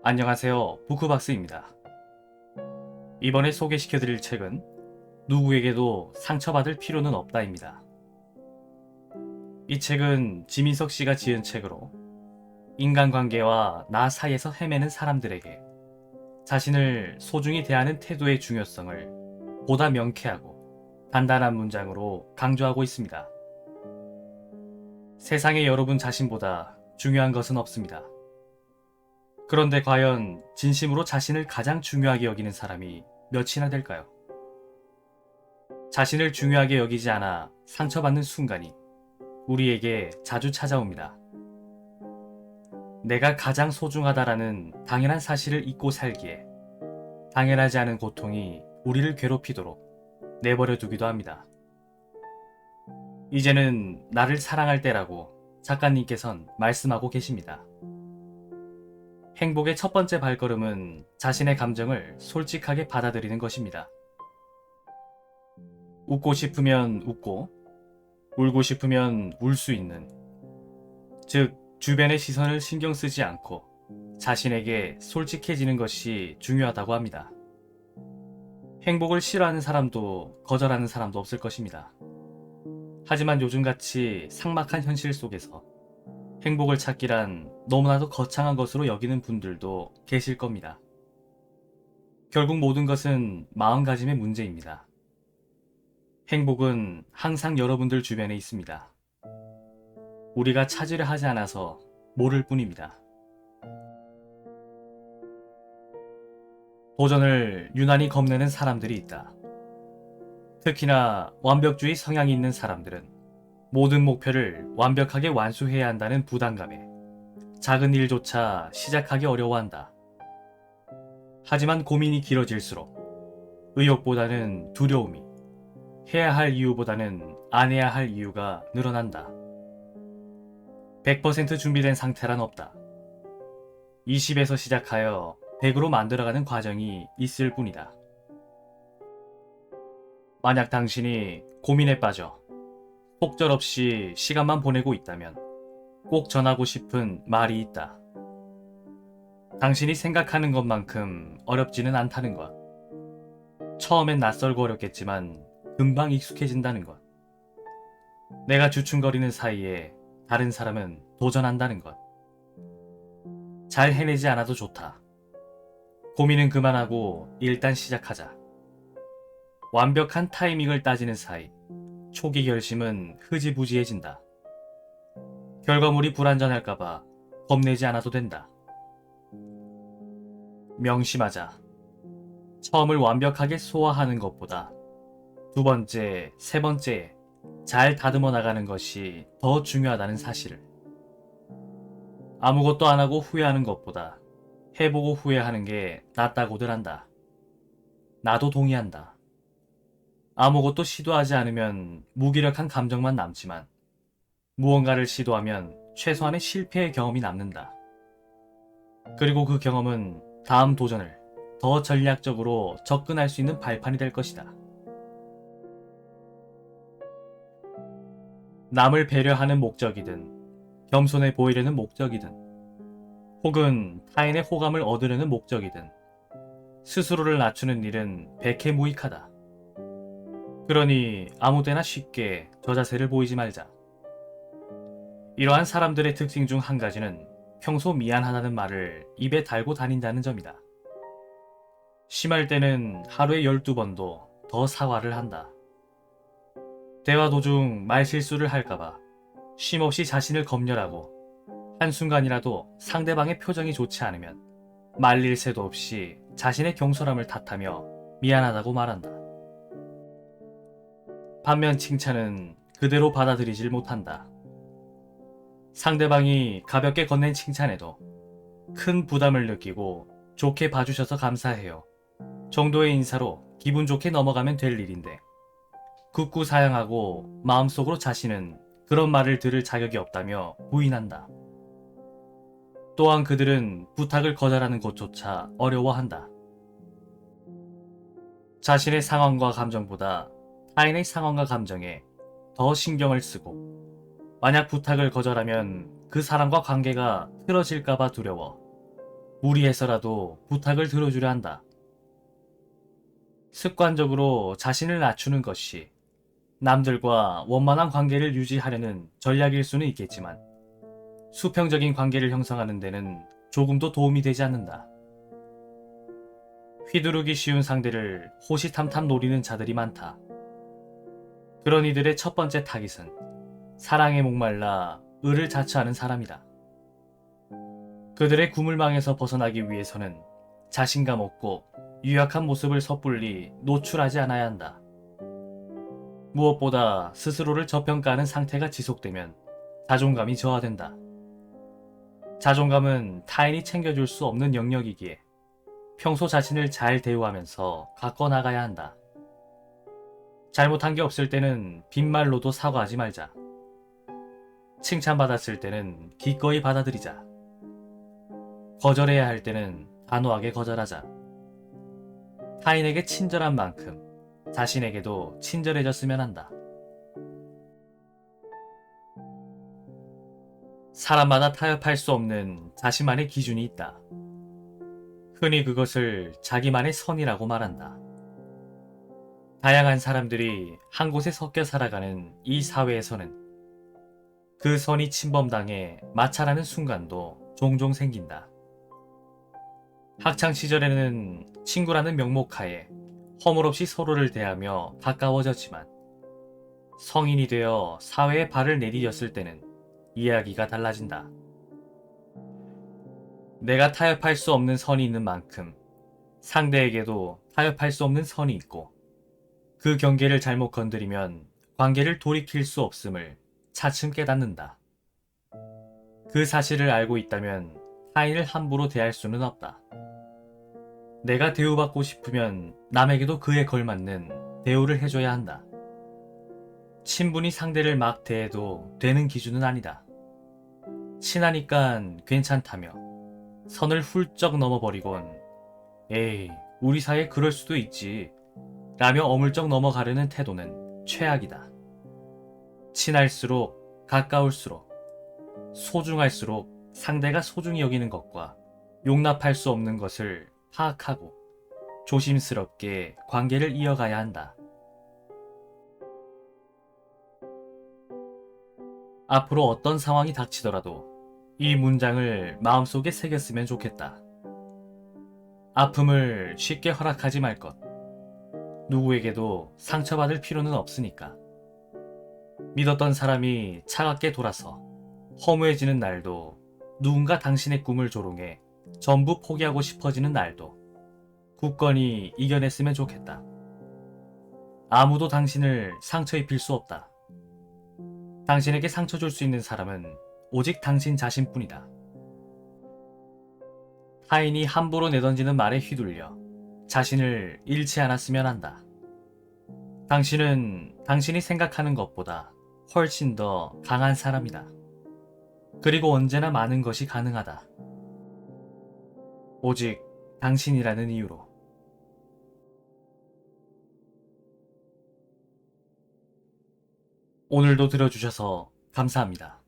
안녕하세요. 부크박스입니다. 이번에 소개시켜드릴 책은 누구에게도 상처받을 필요는 없다입니다. 이 책은 지민석 씨가 지은 책으로 인간관계와 나 사이에서 헤매는 사람들에게 자신을 소중히 대하는 태도의 중요성을 보다 명쾌하고 단단한 문장으로 강조하고 있습니다. 세상에 여러분 자신보다 중요한 것은 없습니다. 그런데 과연 진심으로 자신을 가장 중요하게 여기는 사람이 몇이나 될까요? 자신을 중요하게 여기지 않아 상처받는 순간이 우리에게 자주 찾아옵니다. 내가 가장 소중하다라는 당연한 사실을 잊고 살기에 당연하지 않은 고통이 우리를 괴롭히도록 내버려 두기도 합니다. 이제는 나를 사랑할 때라고 작가님께선 말씀하고 계십니다. 행복의 첫 번째 발걸음은 자신의 감정을 솔직하게 받아들이는 것입니다. 웃고 싶으면 웃고, 울고 싶으면 울 수 있는, 즉, 주변의 시선을 신경 쓰지 않고 자신에게 솔직해지는 것이 중요하다고 합니다. 행복을 싫어하는 사람도 거절하는 사람도 없을 것입니다. 하지만 요즘같이 삭막한 현실 속에서 행복을 찾기란 너무나도 거창한 것으로 여기는 분들도 계실 겁니다. 결국 모든 것은 마음가짐의 문제입니다. 행복은 항상 여러분들 주변에 있습니다. 우리가 찾으려 하지 않아서 모를 뿐입니다. 도전을 유난히 겁내는 사람들이 있다. 특히나 완벽주의 성향이 있는 사람들은 모든 목표를 완벽하게 완수해야 한다는 부담감에 작은 일조차 시작하기 어려워한다. 하지만 고민이 길어질수록 의욕보다는 두려움이, 해야 할 이유보다는 안 해야 할 이유가 늘어난다. 100% 준비된 상태란 없다. 20에서 시작하여 100으로 만들어가는 과정이 있을 뿐이다. 만약 당신이 고민에 빠져 속절없이 시간만 보내고 있다면 꼭 전하고 싶은 말이 있다. 당신이 생각하는 것만큼 어렵지는 않다는 것. 처음엔 낯설고 어렵겠지만 금방 익숙해진다는 것. 내가 주춤거리는 사이에 다른 사람은 도전한다는 것. 잘 해내지 않아도 좋다. 고민은 그만하고 일단 시작하자. 완벽한 타이밍을 따지는 사이 초기 결심은 흐지부지해진다. 결과물이 불완전할까봐 겁내지 않아도 된다. 명심하자. 처음을 완벽하게 소화하는 것보다 두 번째, 세 번째에 잘 다듬어 나가는 것이 더 중요하다는 사실을. 아무것도 안 하고 후회하는 것보다 해보고 후회하는 게 낫다고들 한다. 나도 동의한다. 아무것도 시도하지 않으면 무기력한 감정만 남지만 무언가를 시도하면 최소한의 실패의 경험이 남는다. 그리고 그 경험은 다음 도전을 더 전략적으로 접근할 수 있는 발판이 될 것이다. 남을 배려하는 목적이든 겸손해 보이려는 목적이든 혹은 타인의 호감을 얻으려는 목적이든 스스로를 낮추는 일은 백해무익하다. 그러니 아무 때나 쉽게 저 자세를 보이지 말자. 이러한 사람들의 특징 중 한 가지는 평소 미안하다는 말을 입에 달고 다닌다는 점이다. 심할 때는 하루에 12번도 더 사과를 한다. 대화 도중 말실수를 할까봐 쉼없이 자신을 검열하고 한순간이라도 상대방의 표정이 좋지 않으면 말릴 새도 없이 자신의 경솔함을 탓하며 미안하다고 말한다. 반면 칭찬은 그대로 받아들이질 못한다. 상대방이 가볍게 건넨 칭찬에도 큰 부담을 느끼고 좋게 봐주셔서 감사해요 정도의 인사로 기분 좋게 넘어가면 될 일인데 굳고 사양하고 마음속으로 자신은 그런 말을 들을 자격이 없다며 부인한다. 또한 그들은 부탁을 거절하는 것조차 어려워한다. 자신의 상황과 감정보다 타인의 상황과 감정에 더 신경을 쓰고 만약 부탁을 거절하면 그 사람과 관계가 틀어질까봐 두려워 무리해서라도 부탁을 들어주려 한다. 습관적으로 자신을 낮추는 것이 남들과 원만한 관계를 유지하려는 전략일 수는 있겠지만 수평적인 관계를 형성하는 데는 조금도 도움이 되지 않는다. 휘두르기 쉬운 상대를 호시탐탐 노리는 자들이 많다. 그런 이들의 첫 번째 타깃은 사랑에 목말라 을을 자처하는 사람이다. 그들의 구물망에서 벗어나기 위해서는 자신감 없고 유약한 모습을 섣불리 노출하지 않아야 한다. 무엇보다 스스로를 저평가하는 상태가 지속되면 자존감이 저하된다. 자존감은 타인이 챙겨줄 수 없는 영역이기에 평소 자신을 잘 대우하면서 가꿔나가야 한다. 잘못한 게 없을 때는 빈말로도 사과하지 말자. 칭찬받았을 때는 기꺼이 받아들이자. 거절해야 할 때는 단호하게 거절하자. 타인에게 친절한 만큼 자신에게도 친절해졌으면 한다. 사람마다 타협할 수 없는 자신만의 기준이 있다. 흔히 그것을 자기만의 선이라고 말한다. 다양한 사람들이 한 곳에 섞여 살아가는 이 사회에서는 그 선이 침범당해 마찰하는 순간도 종종 생긴다. 학창시절에는 친구라는 명목하에 허물없이 서로를 대하며 가까워졌지만 성인이 되어 사회에 발을 내디뎠을 때는 이야기가 달라진다. 내가 타협할 수 없는 선이 있는 만큼 상대에게도 타협할 수 없는 선이 있고 그 경계를 잘못 건드리면 관계를 돌이킬 수 없음을 차츰 깨닫는다. 그 사실을 알고 있다면 타인을 함부로 대할 수는 없다. 내가 대우받고 싶으면 남에게도 그에 걸맞는 대우를 해줘야 한다. 친분이 상대를 막 대해도 되는 기준은 아니다. 친하니깐 괜찮다며 선을 훌쩍 넘어버리곤 에이 우리 사이에 그럴 수도 있지 라며 어물쩍 넘어가려는 태도는 최악이다. 친할수록 가까울수록 소중할수록 상대가 소중히 여기는 것과 용납할 수 없는 것을 파악하고 조심스럽게 관계를 이어가야 한다. 앞으로 어떤 상황이 닥치더라도 이 문장을 마음속에 새겼으면 좋겠다. 아픔을 쉽게 허락하지 말 것. 누구에게도 상처받을 필요는 없으니까. 믿었던 사람이 차갑게 돌아서 허무해지는 날도 누군가 당신의 꿈을 조롱해 전부 포기하고 싶어지는 날도 굳건히 이겨냈으면 좋겠다. 아무도 당신을 상처 입힐 수 없다. 당신에게 상처 줄 수 있는 사람은 오직 당신 자신뿐이다. 타인이 함부로 내던지는 말에 휘둘려 자신을 잃지 않았으면 한다. 당신은 당신이 생각하는 것보다 훨씬 더 강한 사람이다. 그리고 언제나 많은 것이 가능하다. 오직 당신이라는 이유로. 오늘도 들어주셔서 감사합니다.